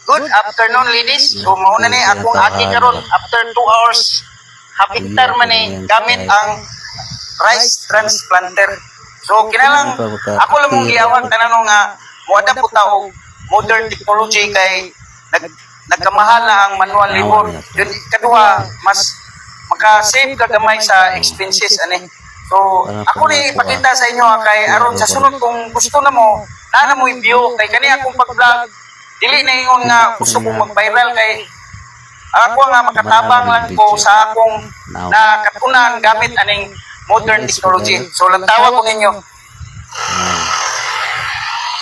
Good afternoon, ladies. So, mauna ni akong aki karon after 2 hours. Hapiktar man ni gamit ang rice transplanter. So, kinalang ako lang mong giyawag tanan nga moada po tao modern technology kay nagkamahal na ang manual labor. Yun kadua mas maka-save ka gamay sa expenses ani. So, ako ni ipakita sa inyo kay aron sa sunod kung gusto na mo, na mo i-view kay kani akong pag-vlog dili na ingon nga gusto kong mag-viral kay ako nga makatabang lang ko sa akong nakatunan gamit aning modern technology. So lantawa ko ninyo.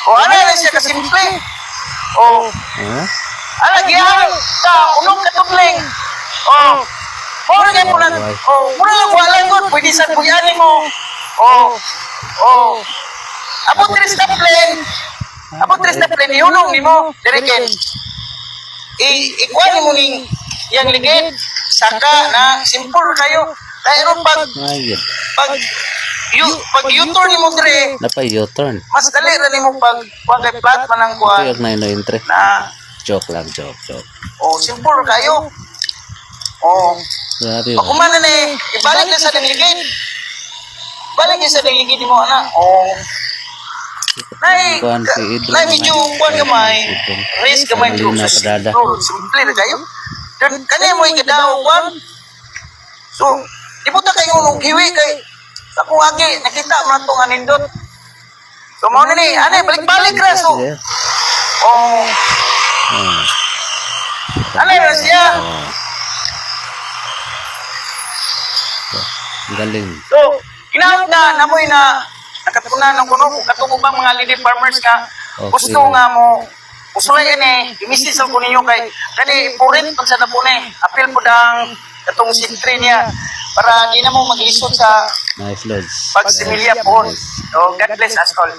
O ano na siya kasimple? O ano gihan ka unong katubling? O mura nga po lang. O mura lang wala ko pwede sa kuyanin mo. O abot tres na plane. Abot tres na plane iunong nimo direkin. Ikuha mo ning yang ligid saka na simple kayo. Pero pag U-turn nimo dire. Dapat U-turn. Mas dali ra nimo pag kay flat man ang kuha. Ito yung na entry. Na Joke lang, joke. simple kayo. Grabe. Ako man ni ibalik na sa ligid. Balik na sa ligid mo ana. Nay medyo kuan gamay. Risk gamay dito sa simple na kayo. Dan kani mo ikadaw kuan. So, di mo ta kayo nung hiwi kay sa kung agi nakita man tong anindot. So mao ni ani balik-balik ra so. Ano na siya? Galing. So, kinahanglan na namoy na nakatunan ng kuno katong ubang mga lady farmers nga gusto nga mo usulay ni i-message ko ninyo kay kani purit pag sa dapon apil po dang katong sintri niya para di na mo maglisod sa Nice loads. pagsimilya po. So, God bless us all.